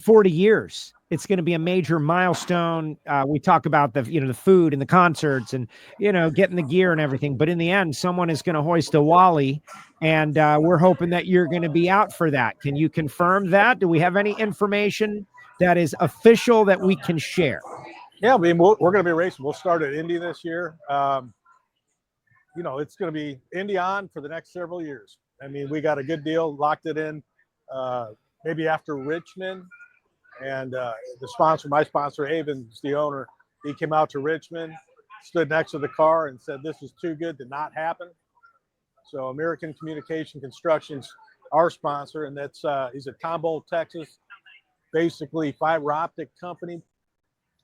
40 years. It's going to be a major milestone. We talk about the food and the concerts and, getting the gear and everything. But in the end, someone is going to hoist a Wally, and we're hoping that you're going to be out for that. Can you confirm that? Do we have any information that is official that we can share? Yeah, I mean, we're going to be racing. We'll start at Indy this year. It's going to be Indy on for the next several years. I mean, we got a good deal, locked it in maybe after Richmond. And my sponsor, Avon's the owner. He came out to Richmond, stood next to the car and said, this is too good to not happen. So American Communication Construction's our sponsor, and that's he's at Tomball, Texas, basically fiber optic company.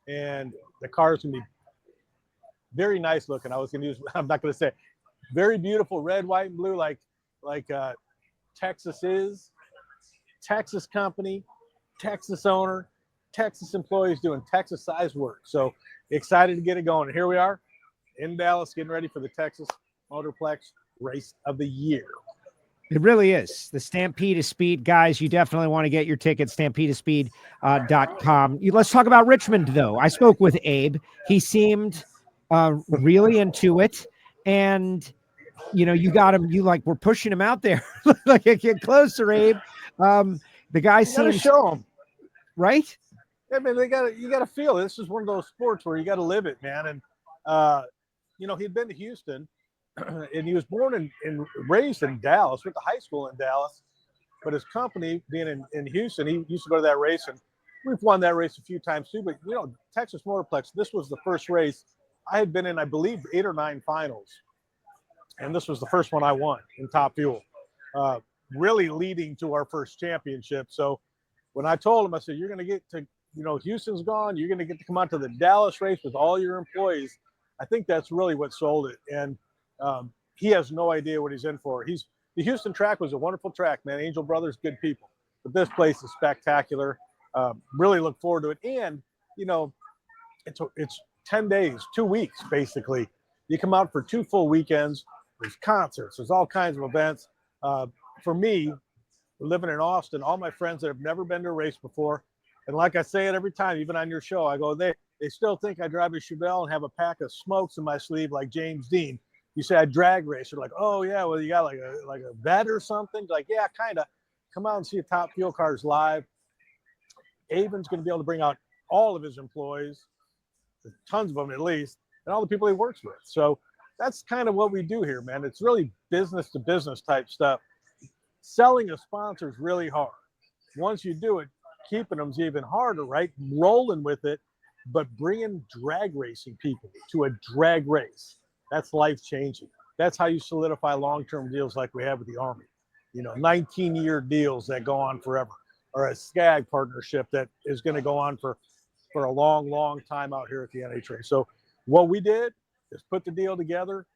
And the car's going to be very nice looking. I'm not going to say very beautiful red, white, and blue like Texas is. Texas company. Texas owner, Texas employees doing Texas size work. So excited to get it going. And here we are in Dallas getting ready for the Texas Motorplex Race of the Year. It really is. The Stampede of Speed. Guys, you definitely want to get your tickets, stampedeofspeed.com. Let's talk about Richmond, though. I spoke with Abe. He seemed really into it. And, you got him. We're pushing him out there. Get closer, Abe. The guy seems to show him, right? I mean, you got to feel it. This is one of those sports where you got to live it, man. And he'd been to Houston, and he was born and raised in Dallas, went to high school in Dallas. But his company, being in Houston, he used to go to that race, and we've won that race a few times too. But Texas Motorplex, this was the first race I had been in, I believe, 8 or 9 finals, and this was the first one I won in Top Fuel. Really leading to our first championship. So when I told him, I said, you're going to get to, Houston's gone. You're going to get to come out to the Dallas race with all your employees. I think that's really what sold it. And he has no idea what he's in for. The Houston track was a wonderful track, man. Angel Brothers, good people. But this place is spectacular. Really look forward to it. And, it's 10 days, 2 weeks, basically. You come out for 2 full weekends. There's concerts. There's all kinds of events. For me, living in Austin, all my friends that have never been to a race before, and like I say it every time, even on your show, I go, they still think I drive a Chevelle and have a pack of smokes in my sleeve like James Dean. You say I drag race, they're like, oh yeah, well you got like a vet or something? Like, yeah, kind of. Come out and see Top Fuel Cars live. Avon's going to be able to bring out all of his employees, tons of them at least, and all the people he works with. So that's kind of what we do here, man. It's really business to business type stuff. Selling a sponsor is really hard. Once you do it, keeping them is even harder, right? Rolling with it, but bringing drag racing people to a drag race, that's life-changing. That's how you solidify long-term deals like we have with the Army. 19-year deals that go on forever, or a SCAG partnership that is going to go on for a long, long time out here at the NHRA. So what we did is put the deal together.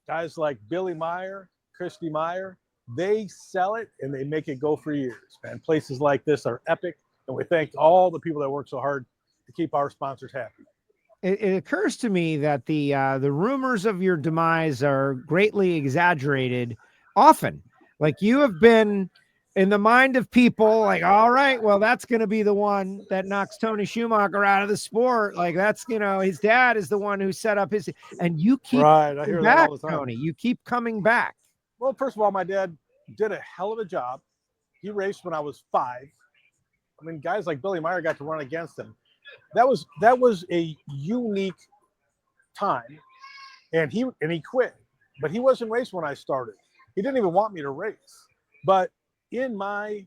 Guys like Billy Meyer, Christy Meyer, they sell it and they make it go for years, man. Places like this are epic, and we thank all the people that work so hard to keep our sponsors happy. It occurs to me that the rumors of your demise are greatly exaggerated often. Like, you have been in the mind of people like, all right, well, that's going to be the one that knocks Tony Schumacher out of the sport. Like, that's, his dad is the one who set up his, and you keep right. I hear back, that all the time. Tony. You keep coming back. Well, first of all, my dad did a hell of a job. He raced when I was 5. I mean, guys like Billy Meyer got to run against him. That was a unique time, and he quit. But he wasn't racing when I started. He didn't even want me to race. But in my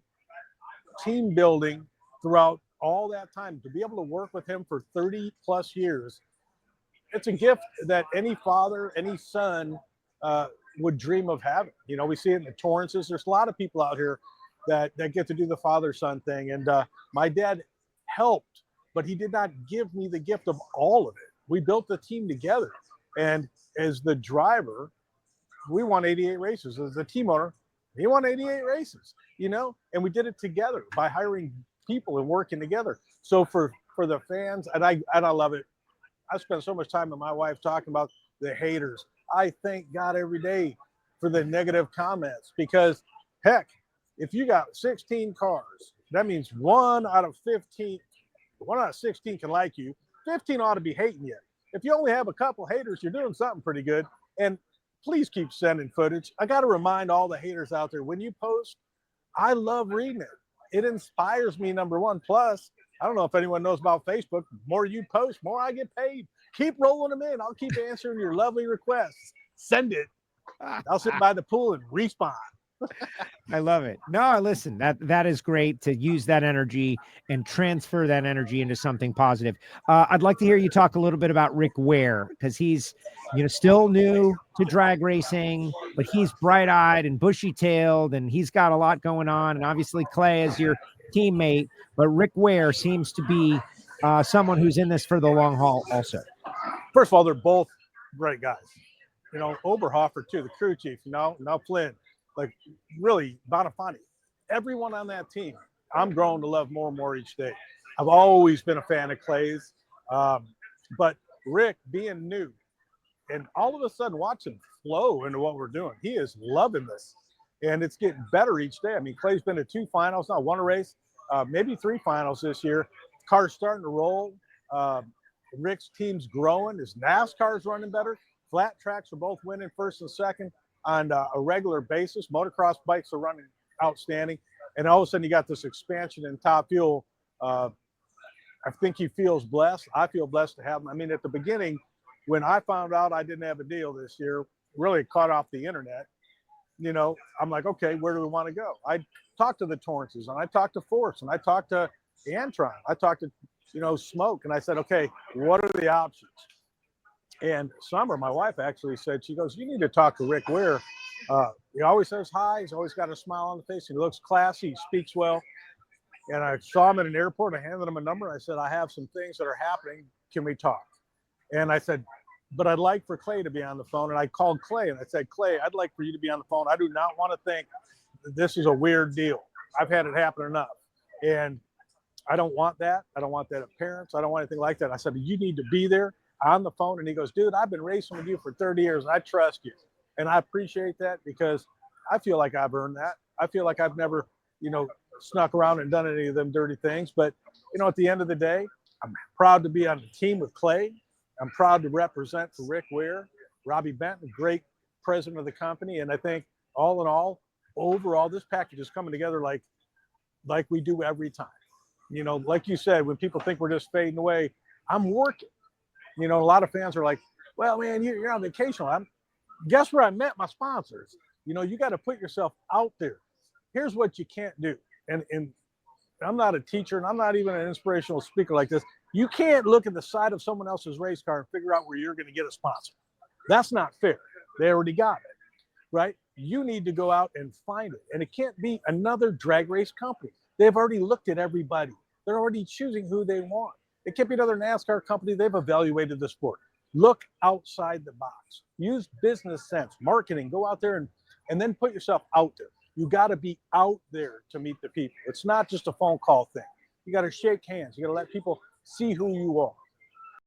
team building throughout all that time, to be able to work with him for 30 plus years, it's a gift that any father, any son would dream of having. We see it in the Torrences. There's a lot of people out here that get to do the father-son thing. And my dad helped, but he did not give me the gift of all of it. We built the team together. And as the driver, we won 88 races. As the team owner, he won 88 races, and we did it together by hiring people and working together. So for the fans, and I love it. I spend so much time with my wife talking about the haters. I thank God every day for the negative comments, because heck, if you got 16 cars, That means 1 out of 15, 1 out of 16 can like you. 15 ought to be hating you. If you only have a couple haters, you're doing something pretty good. And please keep sending footage. I got to remind all the haters out there, when you post, I love reading it. It inspires me, number one. Plus, I don't know if anyone knows about Facebook. The more you post, more I get paid. Keep rolling them in. I'll keep answering your lovely requests. Send it. I'll sit by the pool and respond. I love it. No, listen, that is great to use that energy and transfer that energy into something positive. I'd like to hear you talk a little bit about Rick Ware, because he's, still new to drag racing, but he's bright-eyed and bushy-tailed, and he's got a lot going on. And obviously Clay is your teammate, but Rick Ware seems to be someone who's in this for the long haul also. First of all, they're both great guys. Oberhofer too, the crew chief, now Flynn. Like, really, Bonifani, everyone on that team, I'm growing to love more and more each day. I've always been a fan of Clay's, but Rick being new and all of a sudden watch him flow into what we're doing. He is loving this, and it's getting better each day. I mean, Clay's been to 2 finals now, won a race, maybe 3 finals this year. Car's starting to roll. Rick's team's growing. His NASCAR's running better. Flat tracks are both winning first and second on a regular basis. Motocross bikes are running outstanding. And all of a sudden you got this expansion in Top Fuel. I think he feels blessed. I feel blessed to have him. I mean, at the beginning, when I found out I didn't have a deal this year, really caught off the internet, I'm like, okay, where do we want to go? I talked to the Torrences, and I talked to Force, and I talked to Antron. I talked to, Smoke, and I said, okay, what are the options? And Summer, my wife, actually said, she goes, you need to talk to Rick Ware. He always says hi. He's always got a smile on the face. He looks classy. He speaks well. And I saw him at an airport. I handed him a number. I said, I have some things that are happening. Can we talk? And I said, but I'd like for Clay to be on the phone. And I called Clay and I said, Clay, I'd like for you to be on the phone. I do not want to think this is a weird deal. I've had it happen enough. And I don't want that. I don't want that appearance. I don't want anything like that. I said, you need to be there on the phone. And he goes, dude, I've been racing with you for 30 years. And I trust you. And I appreciate that, because I feel like I've earned that. I feel like I've never, snuck around and done any of them dirty things. But, at the end of the day, I'm proud to be on the team with Clay. I'm proud to represent for Rick Ware, Robbie Benton, great president of the company. And I think all in all, overall, this package is coming together like we do every time. Like you said, when people think we're just fading away, I'm working. A lot of fans are like, well, man, you're on vacation. Guess where I met my sponsors? You got to put yourself out there. Here's what you can't do. And I'm not a teacher, and I'm not even an inspirational speaker like this. You can't look at the side of someone else's race car and figure out where you're going to get a sponsor. That's not fair. They already got it, right? You need to go out and find it. And it can't be another drag race company. They've already looked at everybody. They're already choosing who they want. It can't be another NASCAR company. They've evaluated the sport. Look outside the box. Use business sense, marketing. Go out there and then put yourself out there. You got to be out there to meet the people. It's not just a phone call thing. You got to shake hands. You got to let people see who you are.